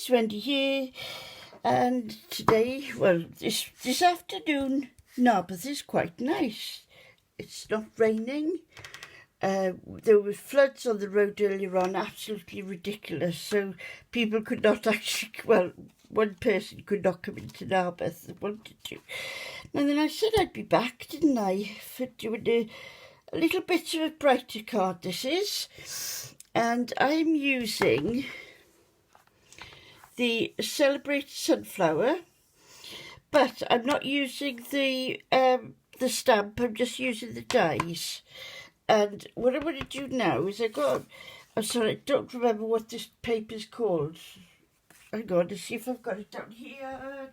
guys, Wendy here, and today, well, this afternoon, Narberth is quite nice. It's not raining. There were floods on the road earlier on, absolutely ridiculous, so people could not actually, well, one person could not come into Narberth that wanted to. And then I said I'd be back, didn't I, for doing a little bit of a brighter card this is, and I'm using the Celebrate Sunflower, but I'm not using the stamp, I'm just using the dies. And what I'm going to do now is I'm sorry, I don't remember what this paper's called. Hang on to see if I've got it down here.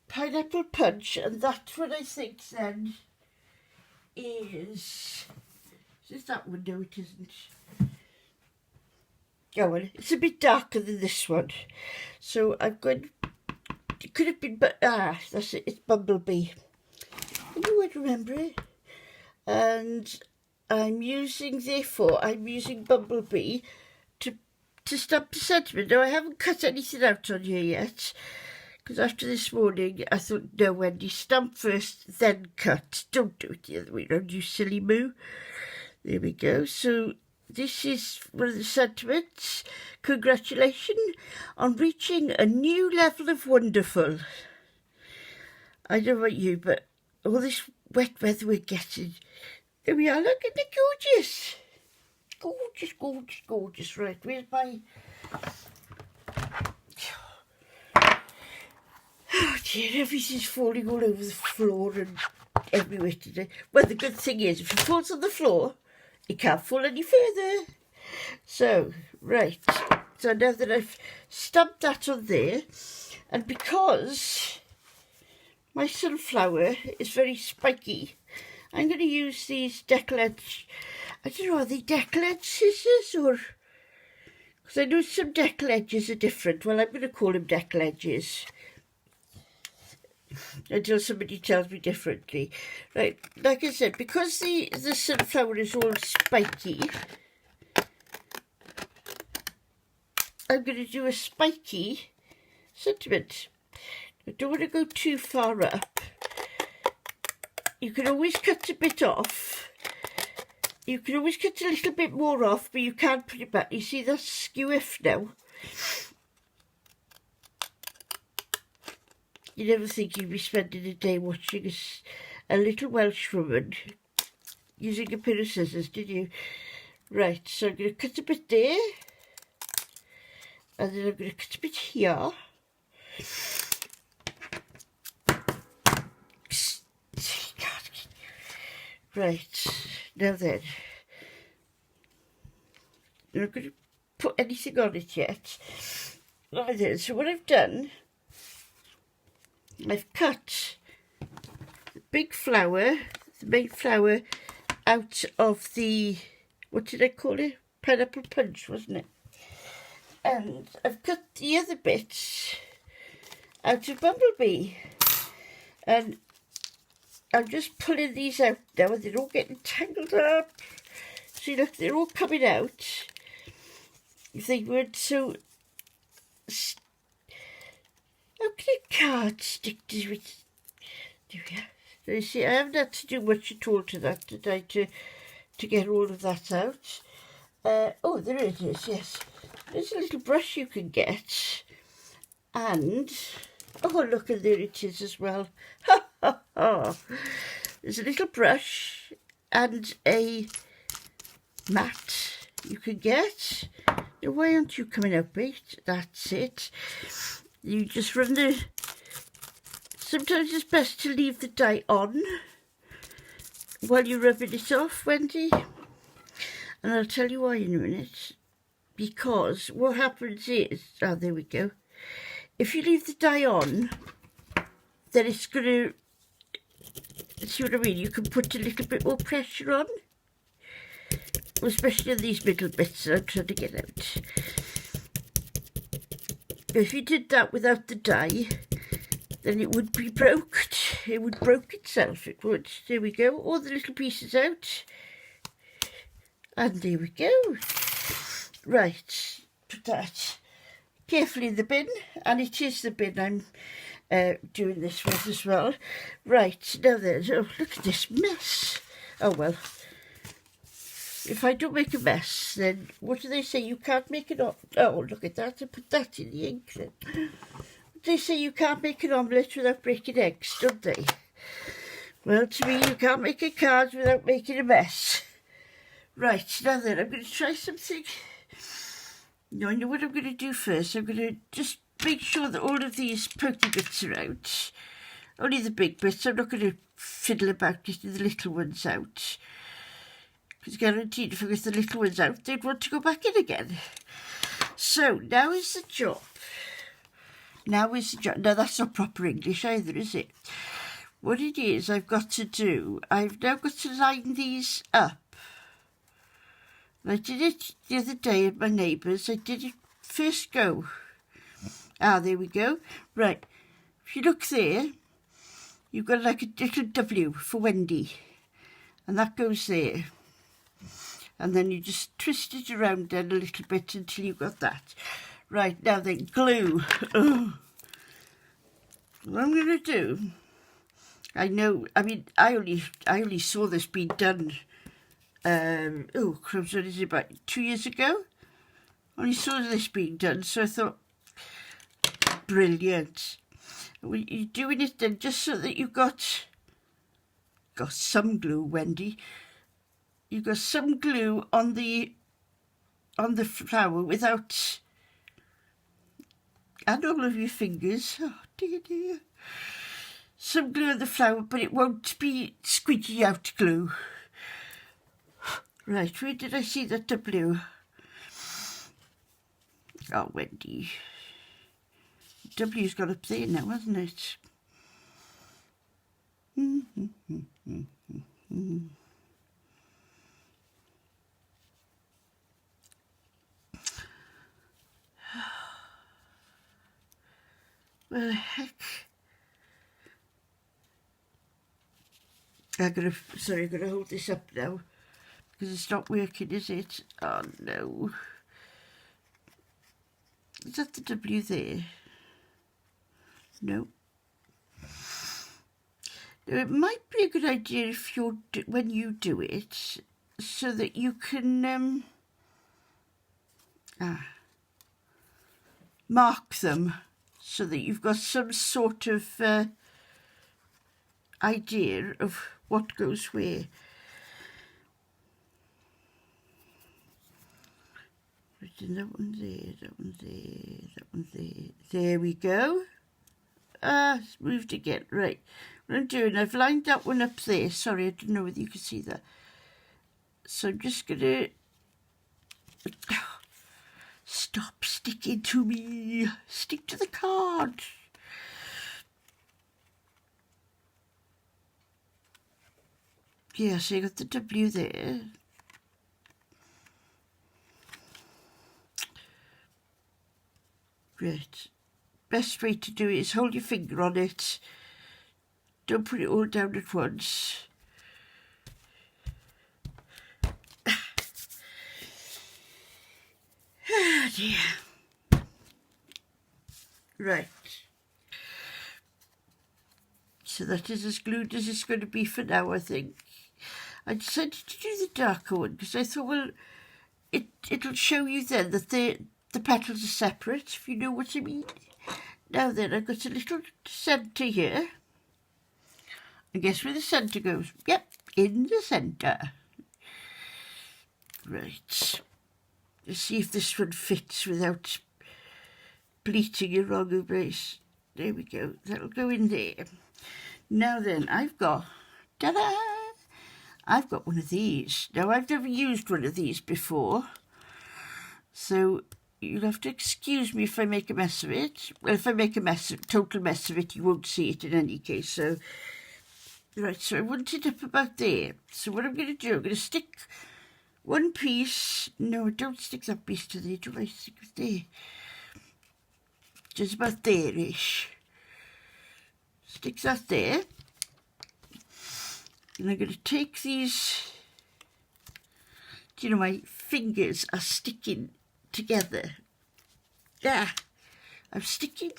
Pineapple Punch, and that's what I think then is that one? No, it isn't. Oh, well, it's a bit darker than this one. So I've got, it could have been, but that's it, it's Bumblebee. I knew I'd remember it. And I'm using Bumblebee to stamp the sentiment. Now, I haven't cut anything out on here yet, because after this morning, I thought, no, Wendy, stamp first, then cut. Don't do it the other way around, you silly moo. There we go. So this is one of the sentiments. Congratulations on reaching a new level of wonderful. I don't know about you, but all this wet weather we're getting, there we are, look at the gorgeous. Gorgeous, gorgeous, gorgeous. Right, where's my... Oh dear, everything's falling all over the floor and everywhere today. Well, the good thing is, if it falls on the floor, it can't fall any further. So, right. So now that I've stamped that on there, and because my sunflower is very spiky, I'm going to use these deckle edge, I don't know, are they deckle edge scissors or... Because I know some deckle edges are different. Well, I'm going to call them deckle edges until somebody tells me differently. Right, like I said, because the sunflower is all spiky, I'm going to do a spiky sentiment. I don't want to go too far up. You can always cut a bit off. You can always cut a little bit more off, but you can't put it back. You see, that's skew-iff now. You never think you'd be spending a day watching a little Welsh woman using a pair of scissors, did you? Right, so I'm going to cut a bit there. And then I'm going to cut a bit here. Right, now then. I'm not going to put anything on it yet. Right then, so what I've done, I've cut the big flower, the main flower, out of the, what did I call it? Pineapple Punch, wasn't it? And I've cut the other bits out of Bumblebee. And I'm just pulling these out now, and they're all getting tangled up. See, look, they're all coming out. If they weren't so... How can a card stick to it? There we are. You see, I haven't had to do much at all to that today to get all of that out. Oh, there it is, yes. There's a little brush you can get. And, oh, look, and there it is as well. Ha, ha, ha. There's a little brush and a mat you can get. Now, why aren't you coming out, mate? That's it. You just run the... Sometimes it's best to leave the die on while you're rubbing it off, Wendy. And I'll tell you why in a minute. Because what happens is... Oh, there we go. If you leave the die on, then it's going to... See what I mean? You can put a little bit more pressure on. Especially on these middle bits that I'm trying to get out. If you did that without the die, then it would be broke. it would broke itself, it would. There we go, all the little pieces out. And there we go. Right, put that carefully in the bin, and it is the bin I'm doing this with as well. Right, now then, oh, look at this mess. Oh well, if I don't make a mess, then what do they say? You can't make it up. Oh, look at that, I put that in the ink then. They say you can't make an omelette without breaking eggs, don't they? Well, to me, you can't make a card without making a mess. Right, now then, I'm going to try something. Now, I know what I'm going to do first. I'm going to just make sure that all of these pokey bits are out. Only the big bits. I'm not going to fiddle about getting the little ones out. Because guaranteed, if I get the little ones out, they'd want to go back in again. So, now is the job. Now, that's not proper English either, is it? What it is I've got to do, I've now got to line these up. I did it the other day at my neighbour's. I did it first go. Ah, there we go. Right, if you look there, you've got like a little W for Wendy. And that goes there. And then you just twist it around then a little bit until you've got that. Right, now then, glue. Ugh. What I'm going to do, I only saw this being done, crumbs, what is it, about 2 years ago? Only saw this being done, so I thought, brilliant. You're doing it then just so that you've got some glue, Wendy. You've got some glue on the flour without, and all of your fingers. Oh dear, dear. Some glue on the flour, but it won't be squeaky out glue. Right, where did I see that W? Oh, Wendy. W's got up there now, hasn't it? Well, heck. I'm gonna hold this up now because it's not working, is it? Oh no. Is that the W there? No. Now, it might be a good idea if when you do it, so that you can mark them, so that you've got some sort of idea of what goes where. That one there, that one there, that one there. There we go. It's moved again. Right. What I'm doing, I've lined that one up there. Sorry, I don't know whether you can see that. So I'm just going to... Stop sticking to me. Stick to the card. Yeah, so you got the W there. Right. Best way to do it is hold your finger on it. Don't put it all down at once. Ah, dear. Right. So that is as glued as it's going to be for now, I think. I decided to do the darker one because I thought, well, it'll show you then that the petals are separate, if you know what I mean. Now then, I've got a little centre here. And guess where the centre goes? Yep, in the centre. Right. Let's see if this one fits without pleating your wrong base. There we go. That'll go in there. Now then, I've got... Ta-da! I've got one of these. Now, I've never used one of these before. So... you'll have to excuse me if I make a mess of it. Well, if I make a total mess of it, you won't see it in any case. So, right, so I want it up about there. So what I'm going to do, I'm going to stick one piece. No, don't stick that piece to there. Do I stick it there? Just about there-ish. Stick that there. And I'm going to take these, do you know, my fingers are sticking together. Yeah, I'm sticking.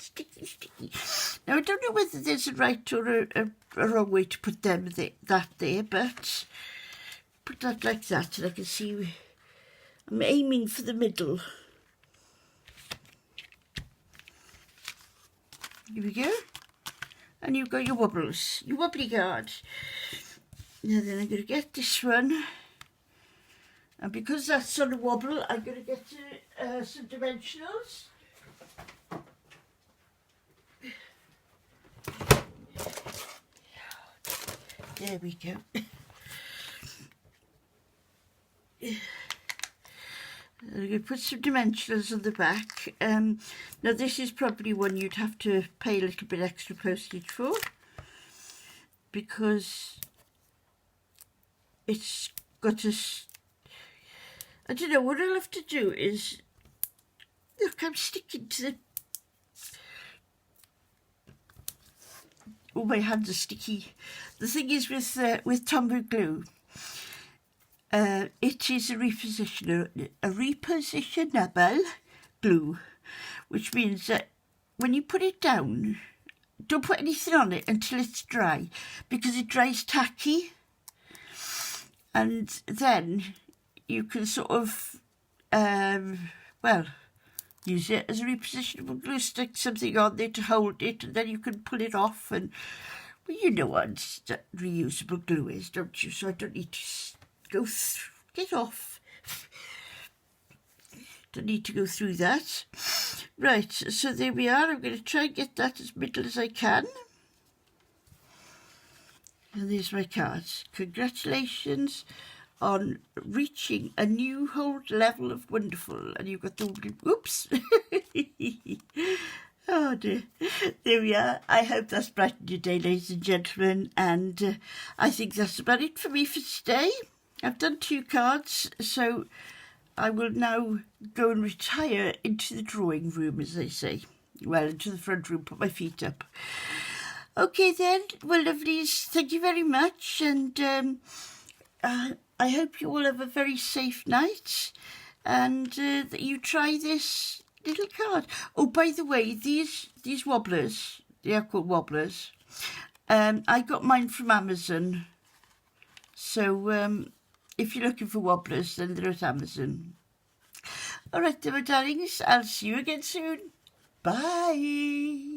Now, I don't know whether there's a right or a wrong way to put that there, but put that like that, and I can see I'm aiming for the middle. Here we go. And you've got your wobbles, your wobbly card. Now then I'm going to get this one. And because that's on a wobble, I'm going to get some dimensionals. There we go. I'm going to put some dimensionals on the back. Now this is probably one you'd have to pay a little bit extra postage for, because it's got a, I don't know, what I'll have to do is, look, I'm sticking to the, oh, my hands are sticky. The thing is with Tombow glue, it is a repositionable glue, which means that when you put it down, don't put anything on it until it's dry, because it dries tacky, and then you can sort of, well, use it as a repositionable glue, stick something on there to hold it, and then you can pull it off, and, well, you know what reusable glue is, don't you? So I don't need to go through, get off. Don't need to go through that. Right, so there we are. I'm going to try and get that as middle as I can. And there's my cards. Congratulations on reaching a new whole level of wonderful. And you've got the, oops. Oh dear. There we are. I hope that's brightened your day, ladies and gentlemen. And I think that's about it for me for today. I've done 2 cards, so I will now go and retire into the drawing room, as they say. Well, into the front room, put my feet up. Okay then, well, lovelies, thank you very much, and I hope you all have a very safe night, and that you try this little card. Oh, by the way, these wobblers, they are called wobblers, I got mine from Amazon, so if you're looking for wobblers, then they're at Amazon. All right, then, my darlings, I'll see you again soon. Bye.